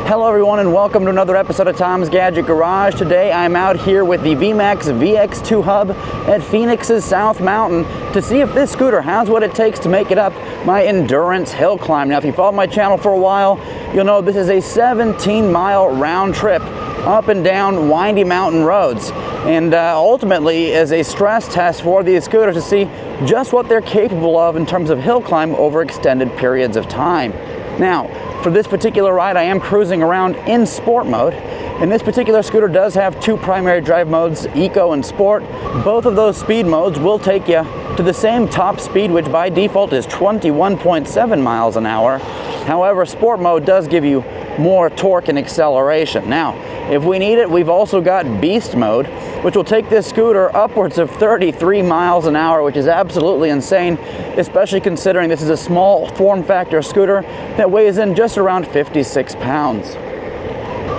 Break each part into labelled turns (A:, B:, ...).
A: Hello everyone and welcome to another episode of Tom's Gadget Garage. Today I'm out here with the VMAX VX2 Hub at Phoenix's South Mountain to see if this scooter has what it takes to make it up my endurance hill climb. Now if you follow my channel for a while, you'll know this is a 17-mile round trip up and down windy mountain roads, and ultimately is a stress test for these scooters to see just what they're capable of in terms of hill climb over extended periods of time. Now, for this particular ride, I am cruising around in sport mode, and this particular scooter does have two primary drive modes, Eco and Sport. Both of those speed modes will take you to the same top speed, which by default is 21.7 miles an hour. However, Sport mode does give you more torque and acceleration. Now, if we need it, we've also got Beast mode, which will take this scooter upwards of 33 miles an hour, which is absolutely insane, especially considering this is a small form factor scooter that weighs in just around 56 pounds.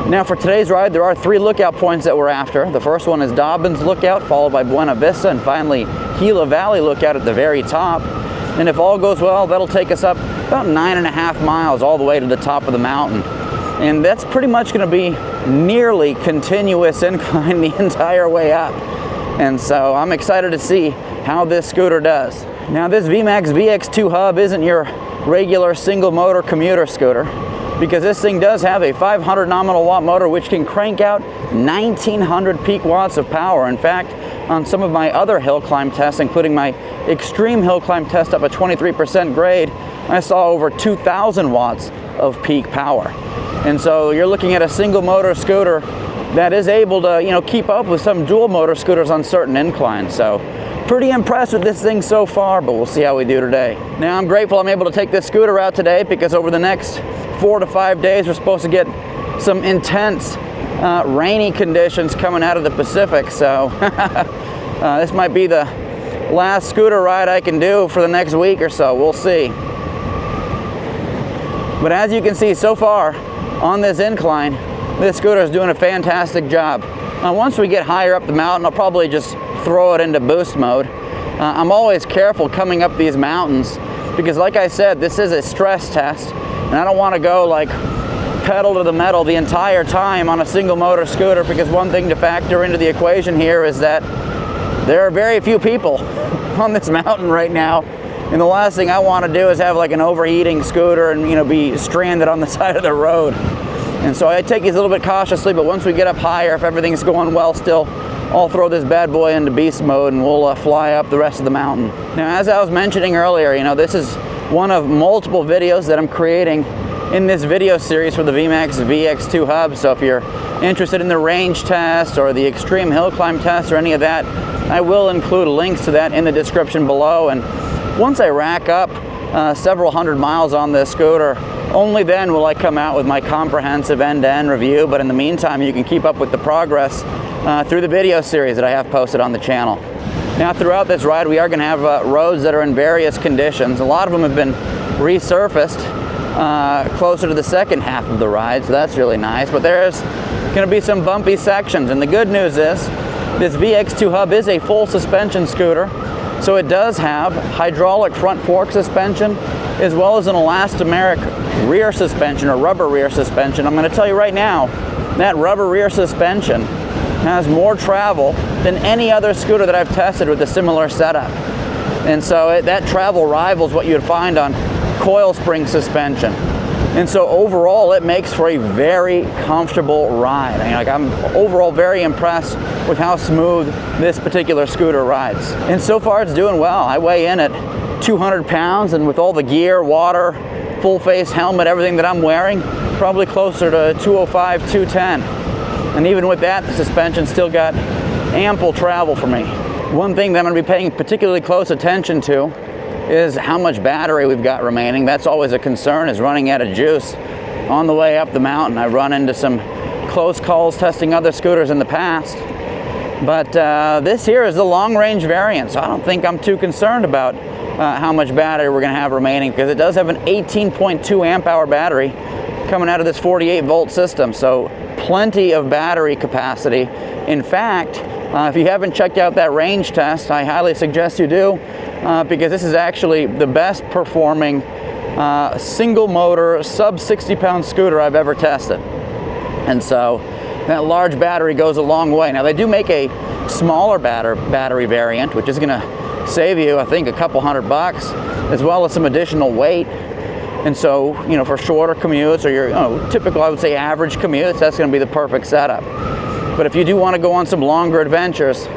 A: Now for today's ride, there are three lookout points that we're after. The first one is Dobbins Lookout, followed by Buena Vista, and finally Gila Valley Lookout at the very top. And if all goes well, that'll take us up about 9.5 miles all the way to the top of the mountain. And that's pretty much going to be nearly continuous incline the entire way up. And so I'm excited to see how this scooter does. Now this VMAX VX2 Hub isn't your regular single motor commuter scooter, because this thing does have a 500 nominal watt motor which can crank out 1900 peak watts of power. In fact, on some of my other hill climb tests, including my extreme hill climb test up at 23% grade, I saw over 2000 watts of peak power. And so you're looking at a single motor scooter that is able to, keep up with some dual motor scooters on certain inclines. So pretty impressed with this thing so far, but we'll see how we do today. Now I'm grateful I'm able to take this scooter out today, because over the next 4 to 5 days we're supposed to get some intense rainy conditions coming out of the Pacific. So this might be the last scooter ride I can do for the next week or so. We'll see. But as you can see so far on this incline, this scooter is doing a fantastic job. Now once we get higher up the mountain, I'll probably just throw it into boost mode. I'm always careful coming up these mountains, because like I said, this is a stress test, and I don't want to go like pedal to the metal the entire time on a single motor scooter, because one thing to factor into the equation here is that there are very few people on this mountain right now. And the last thing I want to do is have like an overheating scooter and be stranded on the side of the road. And so I take these a little bit cautiously, but once we get up higher, if everything's going well still, I'll throw this bad boy into beast mode and we'll fly up the rest of the mountain. Now, as I was mentioning earlier, this is one of multiple videos that I'm creating in this video series for the VMAX VX2 Hub. So if you're interested in the range test or the extreme hill climb test or any of that, I will include links to that in the description below. And once I rack up several hundred miles on this scooter, only then will I come out with my comprehensive end-to-end review. But in the meantime, you can keep up with the progress through the video series that I have posted on the channel. Now throughout this ride, we are going to have roads that are in various conditions. A lot of them have been resurfaced closer to the second half of the ride, so that's really nice. But there's going to be some bumpy sections, and the good news is this VX2 Hub is a full suspension scooter. So it does have hydraulic front fork suspension, as well as an elastomeric rear suspension, or rubber rear suspension. I'm going to tell you right now, that rubber rear suspension has more travel than any other scooter that I've tested with a similar setup. And so that travel rivals what you'd find on coil spring suspension. And so overall, it makes for a very comfortable ride. I'm overall very impressed with how smooth this particular scooter rides. And so far, it's doing well. I weigh in at 200 pounds, and with all the gear, water, full face helmet, everything that I'm wearing, probably closer to 205, 210. And even with that, the suspension still got ample travel for me. One thing that I'm going to be paying particularly close attention to is how much battery we've got remaining. That's always a concern, is running out of juice on the way up the mountain. I've run into some close calls testing other scooters in the past, but this here is the long-range variant, so I don't think I'm too concerned about how much battery we're going to have remaining, because it does have an 18.2 amp hour battery coming out of this 48 volt system, so plenty of battery capacity. In fact, if you haven't checked out that range test, I highly suggest you do, because this is actually the best performing single motor sub 60 pound scooter I've ever tested. And so that large battery goes a long way. Now they do make a smaller battery variant, which is gonna save you, I think, a couple $100, as well as some additional weight. And so, you know, for shorter commutes or your typical, I would say, average commutes, that's gonna be the perfect setup. But if you do wanna go on some longer adventures,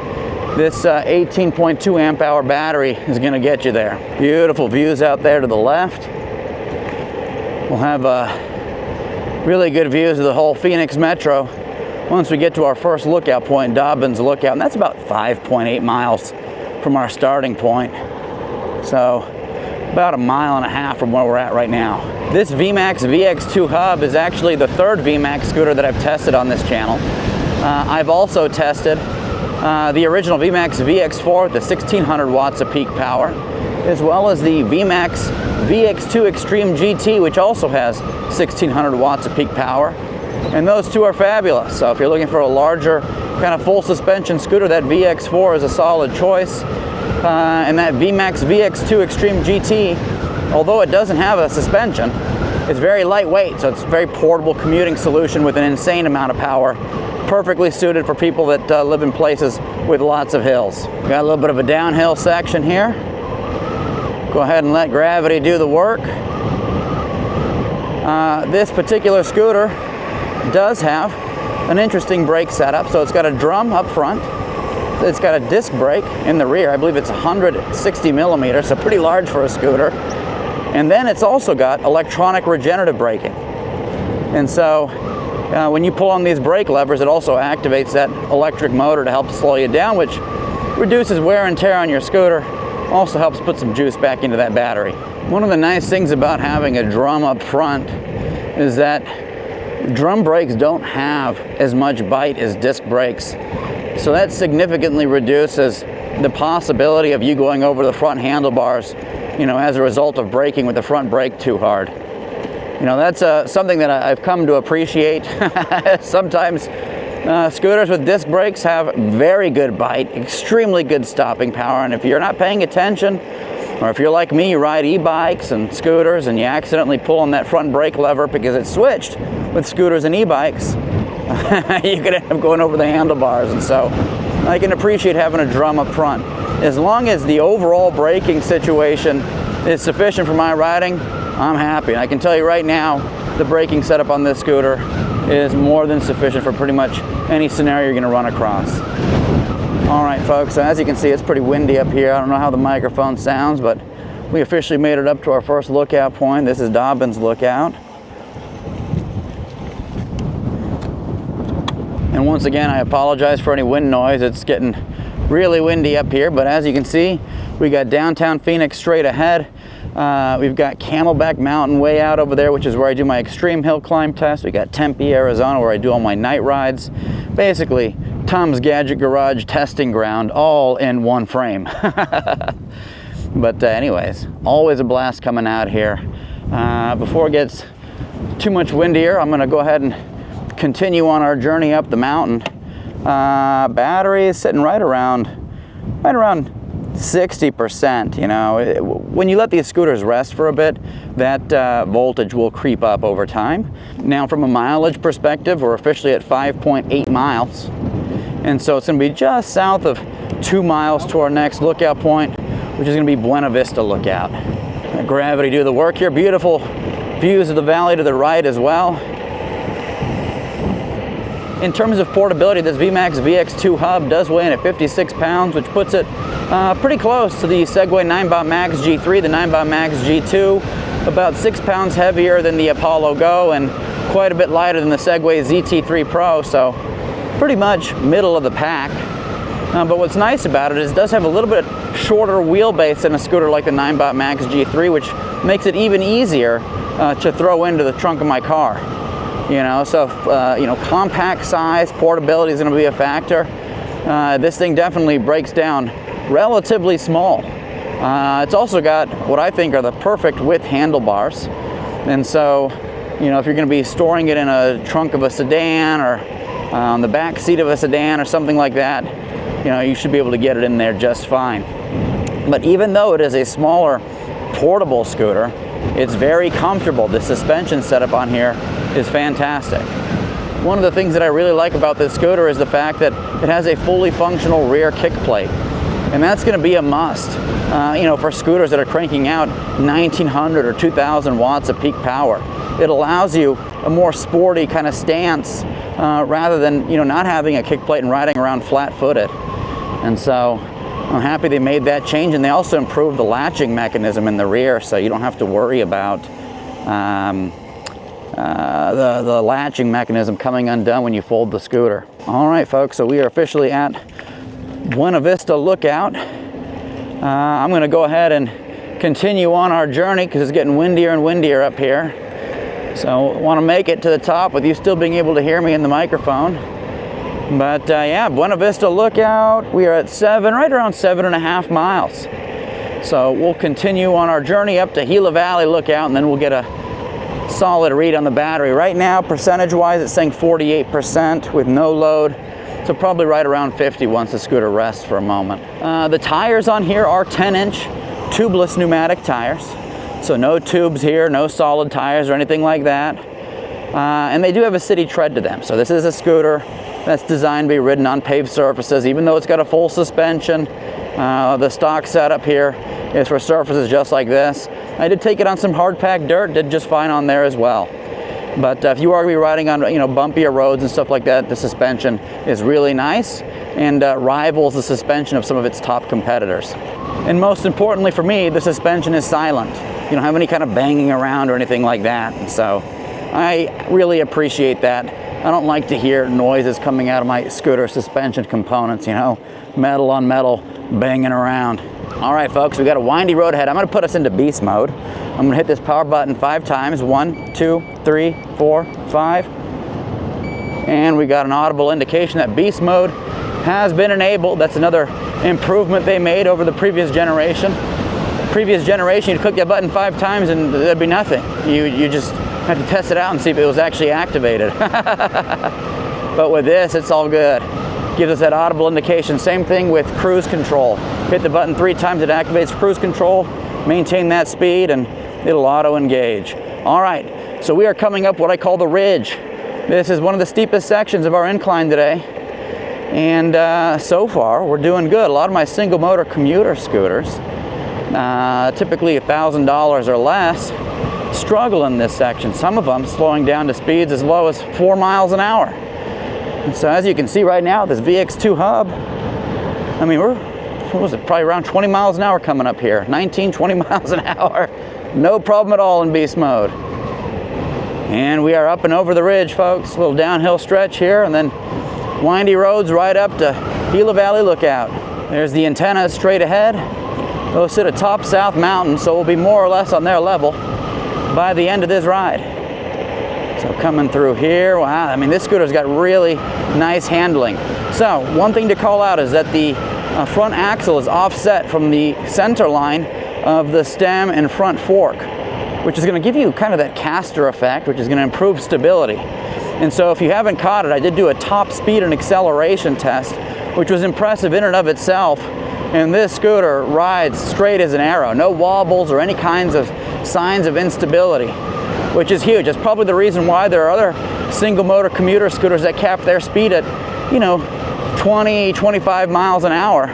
A: this 18.2 amp hour battery is gonna get you there. Beautiful views out there to the left. We'll have really good views of the whole Phoenix Metro once we get to our first lookout point, Dobbins Lookout, and that's about 5.8 miles from our starting point. So about 1.5 miles from where we're at right now. This VMAX VX2 Hub is actually the third VMAX scooter that I've tested on this channel. I've also tested the original VMAX VX4 with the 1600 watts of peak power, as well as the VMAX VX2 Extreme GT, which also has 1600 watts of peak power. And those two are fabulous. So if you're looking for a larger kind of full suspension scooter, that VX4 is a solid choice. And that VMAX VX2 Extreme GT, although it doesn't have a suspension, it's very lightweight, so it's a very portable commuting solution with an insane amount of power. Perfectly suited for people that live in places with lots of hills. Got a little bit of a downhill section here. Go ahead and let gravity do the work. This particular scooter does have an interesting brake setup. So it's got a drum up front. It's got a disc brake in the rear. I believe it's 160 millimeters, so pretty large for a scooter. And then it's also got electronic regenerative braking. And so when you pull on these brake levers, it also activates that electric motor to help slow you down, which reduces wear and tear on your scooter. Also helps put some juice back into that battery. One of the nice things about having a drum up front is that drum brakes don't have as much bite as disc brakes. So that significantly reduces the possibility of you going over the front handlebars, you know, as a result of braking with the front brake too hard. You know, that's something that I've come to appreciate. Sometimes scooters with disc brakes have very good bite, extremely good stopping power, and if you're not paying attention, or if you're like me, you ride e-bikes and scooters and you accidentally pull on that front brake lever because it's switched with scooters and e-bikes, you could end up going over the handlebars. And so I can appreciate having a drum up front. As long as the overall braking situation is sufficient for my riding, I'm happy. And I can tell you right now, the braking setup on this scooter is more than sufficient for pretty much any scenario you're going to run across. All right, folks, so as you can see, it's pretty windy up here. I don't know how the microphone sounds, but we officially made it up to our first lookout point. This is Dobbins Lookout. And once again, I apologize for any wind noise. It's getting really windy up here, but as you can see, we got downtown Phoenix straight ahead. We've got Camelback Mountain way out over there, which is where I do my extreme hill climb test. We got Tempe, Arizona, where I do all my night rides. Basically, Tom's Gadget Garage testing ground, all in one frame. But anyways, always a blast coming out here. Before it gets too much windier, I'm gonna go ahead and continue on our journey up the mountain. Battery is sitting right around 60%. You know, when you let these scooters rest for a bit, that voltage will creep up over time. Now, from a mileage perspective, we're officially at 5.8 miles. And so it's going to be just south of 2 miles to our next lookout point, which is going to be Buena Vista Lookout. Let gravity do the work here. Beautiful views of the valley to the right as well. In terms of portability, this VMAX VX2 Hub does weigh in at 56 pounds, which puts it pretty close to the Segway 9BOT Max G3, the 9BOT Max G2, about 6 pounds heavier than the Apollo Go and quite a bit lighter than the Segway ZT3 Pro, so pretty much middle of the pack. But what's nice about it is it does have a little bit shorter wheelbase than a scooter like the 9BOT Max G3, which makes it even easier to throw into the trunk of my car. You know, so you know, compact size, portability is going to be a factor. This thing definitely breaks down relatively small. It's also got what I think are the perfect width handlebars, and so, you know, if you're going to be storing it in a trunk of a sedan or on the back seat of a sedan or something like that, you know, you should be able to get it in there just fine. But even though it is a smaller portable scooter, it's very comfortable. The suspension setup on here is fantastic. one of the things that I really like about this scooter is the fact that it has a fully functional rear kick plate. And that's going to be a must, you know, for scooters that are cranking out 1900 or 2000 watts of peak power. It allows you a more sporty kind of stance rather than, you know, not having a kick plate and riding around flat-footed. And so I'm happy they made that change, and they also improved the latching mechanism in the rear, so you don't have to worry about the latching mechanism coming undone when you fold the scooter. All right, folks, so we are officially at Buena Vista Lookout. I'm going to go ahead and continue on our journey because it's getting windier and windier up here. So I want to make it to the top with you still being able to hear me in the microphone. But yeah, Buena Vista Lookout. We are at right around 7.5 miles. So we'll continue on our journey up to Gila Valley Lookout, and then we'll get a solid read on the battery. Right now, percentage-wise, it's saying 48% with no load. So probably right around 50 once the scooter rests for a moment. The tires on here are 10-inch tubeless pneumatic tires. So no tubes here, no solid tires or anything like that. And they do have a city tread to them. So this is a scooter that's designed to be ridden on paved surfaces, even though it's got a full suspension. The stock setup here is for surfaces just like this. I did take it on some hard-packed dirt, did just fine on there as well. But if you are going to be riding on, you know, bumpier roads and stuff like that, the suspension is really nice and rivals the suspension of some of its top competitors. And most importantly for me, the suspension is silent. You don't have any kind of banging around or anything like that. And so I really appreciate that. I don't like to hear noises coming out of my scooter suspension components, you know, metal on metal banging around. All right, folks, we got a windy road ahead. I'm going to put us into beast mode. I'm going to hit this power button 5 times. 1, 2, 3, 4, 5. And we got an audible indication that beast mode has been enabled. That's another improvement they made over the previous generation. Previous generation, you'd click that button 5 times and there'd be nothing. You just have to test it out and see if it was actually activated. But with this, it's all good. Gives us that audible indication. Same thing with cruise control. Hit the button 3 times, it activates cruise control. Maintain that speed and it'll auto engage. All right, so we are coming up what I call the ridge. This is one of the steepest sections of our incline today. And so far, we're doing good. A lot of my single motor commuter scooters, typically $1,000 or less, struggle in this section. Some of them slowing down to speeds as low as 4 miles an hour. And so as you can see right now, this VX2 Hub, I mean, what was it, probably around 20 miles an hour coming up here. 19, 20 miles an hour. No problem at all in beast mode. And we are up and over the ridge, folks. A little downhill stretch here, and then windy roads right up to Gila Valley Lookout. There's the antennas straight ahead. Those sit atop South Mountain, so we'll be more or less on their level by the end of this ride. So coming through here, wow, I mean, this scooter's got really nice handling. So one thing to call out is that the front axle is offset from the center line of the stem and front fork, which is going to give you kind of that caster effect, which is going to improve stability. And so if you haven't caught it, I did do a top speed and acceleration test, which was impressive in and of itself. And this scooter rides straight as an arrow, no wobbles or any kinds of signs of instability, which is huge. That's probably the reason why there are other single motor commuter scooters that cap their speed at, you know, 20, 25 miles an hour.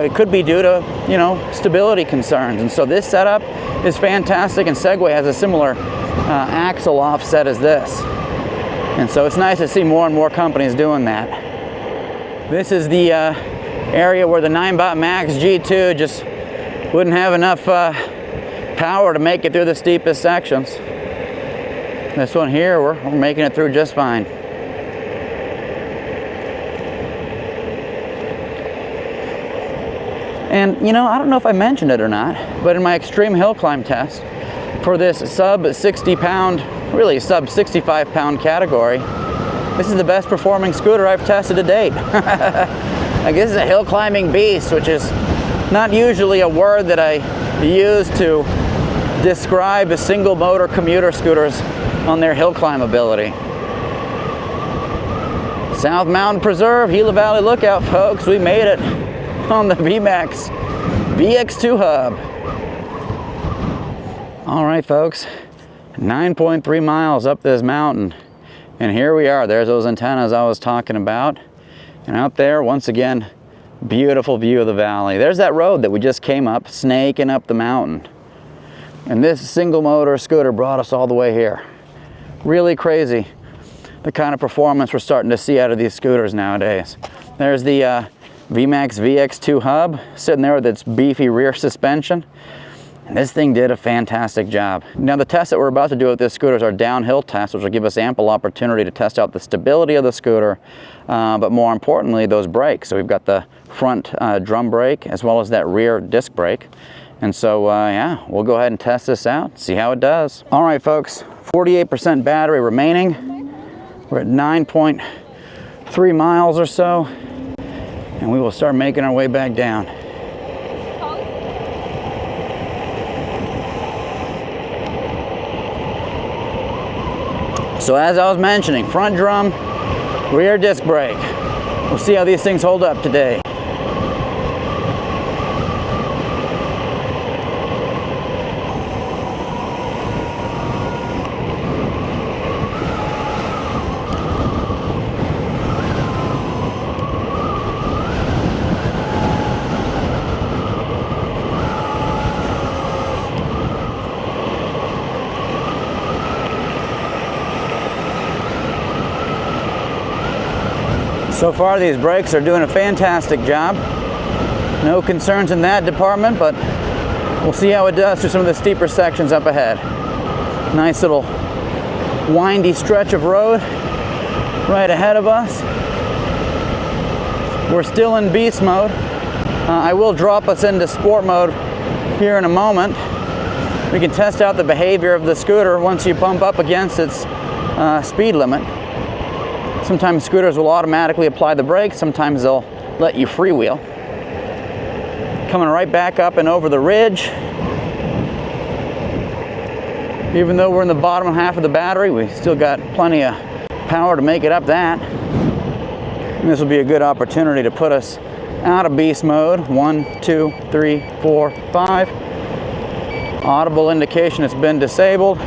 A: It could be due to, you know, stability concerns. And so this setup is fantastic, and Segway has a similar axle offset as this. And so it's nice to see more and more companies doing that. This is the area where the 9-bot Max G2 just wouldn't have enough power to make it through the steepest sections. This one here, we're making it through just fine. And you know, I don't know if I mentioned it or not, but in my extreme hill climb test for this sub 60 pound, really sub 65 pound category, this is the best performing scooter I've tested to date. I guess it's a hill climbing beast, which is not usually a word that I use to describe single motor commuter scooters on their hill climb ability. South Mountain Preserve, Gila Valley Lookout, folks, we made it on the VMAX VX2 Hub. All right, folks, 9.3 miles up this mountain, And here we are, there's those antennas I was talking about. And out there, once again, beautiful view of the valley. There's that road that we just came up, snaking up the mountain. And this single motor scooter brought us all the way here. Really crazy, the kind of performance we're starting to see out of these scooters nowadays. There's the VMAX VX2 Hub sitting there with its beefy rear suspension. And this thing did a fantastic job. Now the test that we're about to do with this scooter is our downhill test, which will give us ample opportunity to test out the stability of the scooter, but more importantly, those brakes. So we've got the front drum brake as well as that rear disc brake. And so, yeah, we'll go ahead and test this out, see how it does. All right, folks, 48% battery remaining. We're at 9.3 miles or so, and we will start making our way back down. So as I was mentioning, front drum, rear disc brake. We'll see how these things hold up today. So far, these brakes are doing a fantastic job. No concerns in that department, but we'll see how it does through some of the steeper sections up ahead. Nice little windy stretch of road right ahead of us. We're still in beast mode. I will drop us into sport mode here in a moment. We can test out the behavior of the scooter once you bump up against its speed limit. Sometimes scooters will automatically apply the brakes, sometimes they'll let you freewheel. Coming right back up and over the ridge. Even though we're in the bottom half of the battery, we still got plenty of power to make it up that. And this will be a good opportunity to put us out of beast mode. 1, 2, 3, 4, 5. Audible indication it's been disabled.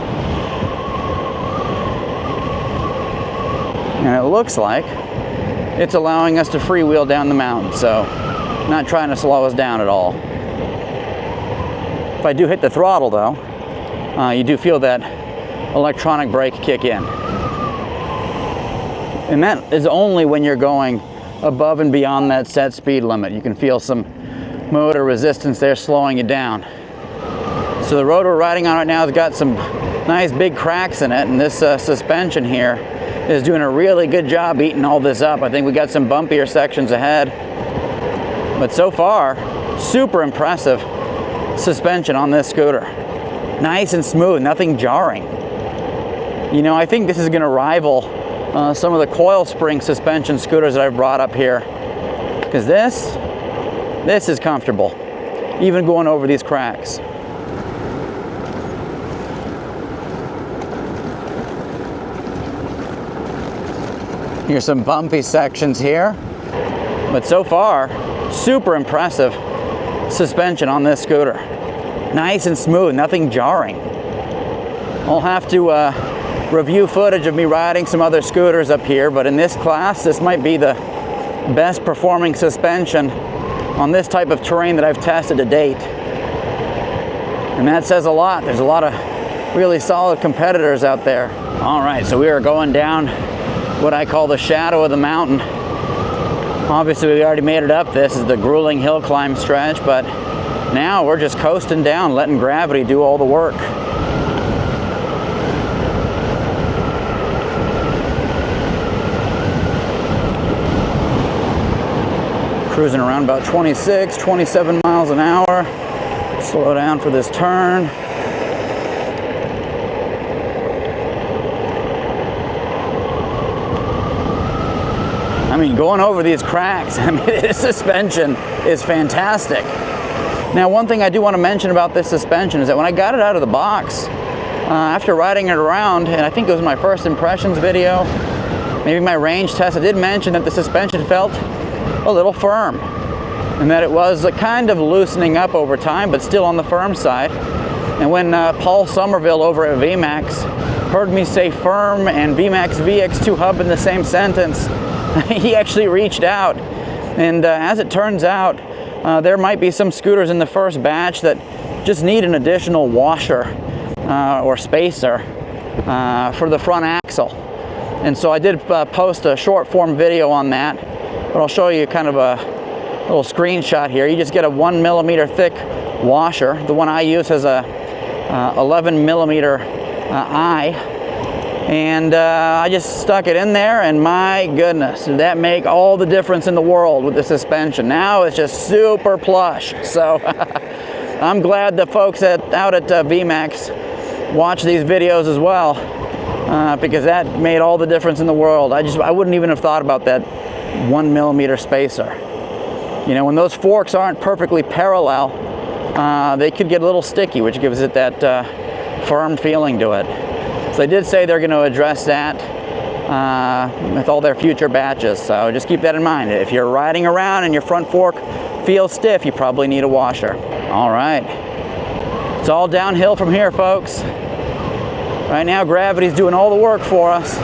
A: And it looks like it's allowing us to freewheel down the mountain, so not trying to slow us down at all. If I do hit the throttle though, you do feel that electronic brake kick in. And that is only when you're going above and beyond that set speed limit. You can feel some motor resistance there slowing you down. So the road we're riding on right now has got some nice big cracks in it, and this suspension here is doing a really good job eating all this up. I think we got some bumpier sections ahead. But so far, super impressive suspension on this scooter. Nice and smooth, nothing jarring. You know, I think this is gonna rival some of the coil spring suspension scooters that I've brought up here. Because this is comfortable, even going over these cracks. Here's some bumpy sections here, but so far, super impressive suspension on this scooter. Nice and smooth, nothing jarring. I'll have to review footage of me riding some other scooters up here, but in this class, this might be the best performing suspension on this type of terrain that I've tested to date. And that says a lot. There's a lot of really solid competitors out there. All right, so we are going down what I call the shadow of the mountain. Obviously we already made it up. This is the grueling hill climb stretch, but now we're just coasting down, letting gravity do all the work. Cruising around about 26, 27 miles an hour. Slow down for this turn. I mean, going over these cracks, I mean, this suspension is fantastic. Now, one thing I do want to mention about this suspension is that when I got it out of the box, after riding it around, and I think it was my first impressions video, maybe my range test, I did mention that the suspension felt a little firm, and that it was kind of loosening up over time, but still on the firm side. And when Paul Somerville over at VMAX heard me say firm and VMAX VX2 Hub in the same sentence, he actually reached out. And as it turns out, there might be some scooters in the first batch that just need an additional washer or spacer for the front axle. And so I did post a short form video on that, but I'll show you kind of a little screenshot here. You just get a 1 millimeter thick washer. The one I use has a 11 millimeter eye, and I just stuck it in there, and my goodness, did that make all the difference in the world with the suspension. Now it's just super plush. So I'm glad the folks out at VMAX watch these videos as well, because that made all the difference in the world. I wouldn't even have thought about that 1 millimeter spacer. You know, when those forks aren't perfectly parallel, they could get a little sticky, which gives it that firm feeling to it. So they did say they're going to address that with all their future batches. So just keep that in mind. If you're riding around and your front fork feels stiff, you probably need a washer. All right. It's all downhill from here, folks. Right now, gravity's doing all the work for us.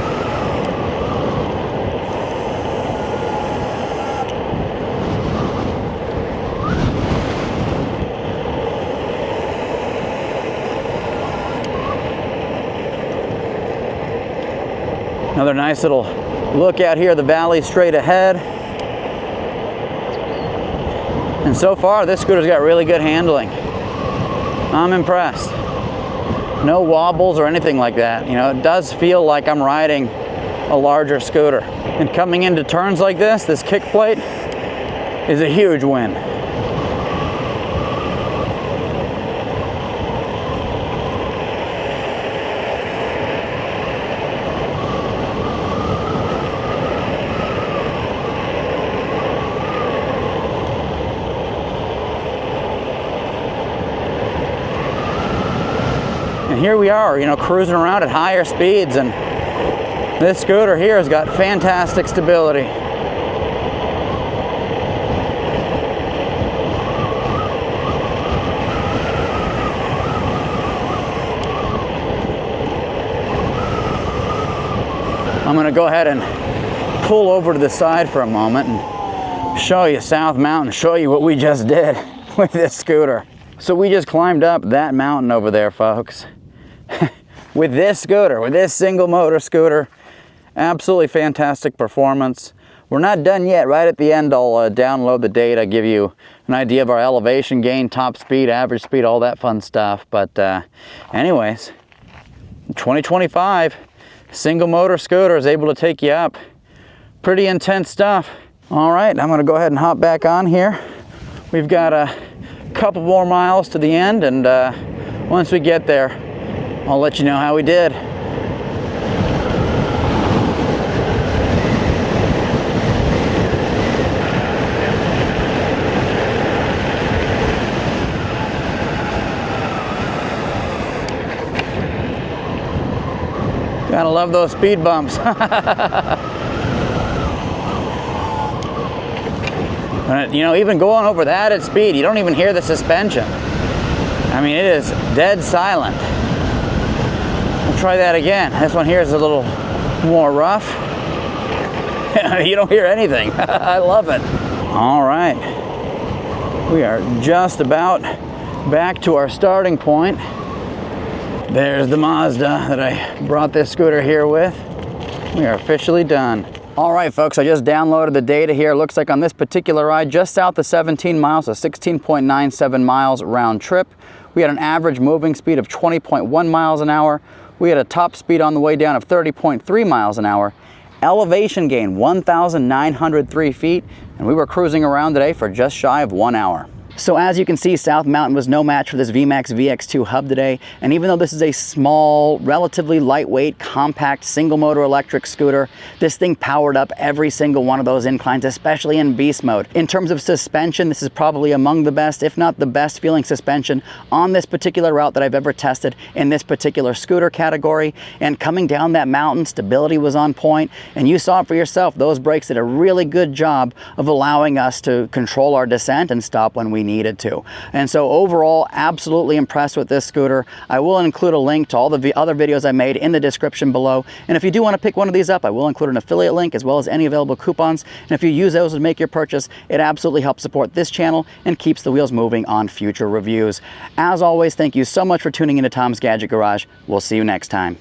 A: Another nice little look out here, the valley straight ahead. And so far, this scooter's got really good handling. I'm impressed. No wobbles or anything like that. You know, it does feel like I'm riding a larger scooter. And coming into turns like this kick plate is a huge win. And here we are, you know, cruising around at higher speeds, and this scooter here has got fantastic stability. I'm going to go ahead and pull over to the side for a moment and show you South Mountain, show you what we just did with this scooter. So we just climbed up that mountain over there, folks. With this scooter, with this single motor scooter. Absolutely fantastic performance. We're not done yet. Right at the end, I'll download the data, give you an idea of our elevation gain, top speed, average speed, all that fun stuff. But anyways, 2025, single motor scooter is able to take you up. Pretty intense stuff. All right, I'm gonna go ahead and hop back on here. We've got a couple more miles to the end, and once we get there, I'll let you know how we did. Gotta love those speed bumps. But, you know, even going over that at speed, you don't even hear the suspension. I mean, it is dead silent. We'll try that again. This one here is a little more rough. You don't hear anything. I love it. All right. We are just about back to our starting point. There's the Mazda that I brought this scooter here with. We are officially done. All right, folks, I just downloaded the data here. Looks like on this particular ride, just south of 17 miles, so 16.97 miles round trip. We had an average moving speed of 20.1 miles an hour. We had a top speed on the way down of 30.3 miles an hour. Elevation gain, 1,903 feet, and we were cruising around today for just shy of 1 hour. So as you can see, South Mountain was no match for this VMAX VX2 Hub today. And even though this is a small, relatively lightweight, compact, single motor electric scooter, this thing powered up every single one of those inclines, especially in beast mode. In terms of suspension, this is probably among the best, if not the best feeling suspension on this particular route that I've ever tested in this particular scooter category. And coming down that mountain, stability was on point. And you saw it for yourself. Those brakes did a really good job of allowing us to control our descent and stop when we needed to. And so overall, absolutely impressed with this scooter. I will include a link to all the other videos I made in the description below. And if you do want to pick one of these up, I will include an affiliate link as well as any available coupons. And if you use those to make your purchase, it absolutely helps support this channel and keeps the wheels moving on future reviews. As always, thank you so much for tuning into Tom's Gadget Garage. We'll see you next time.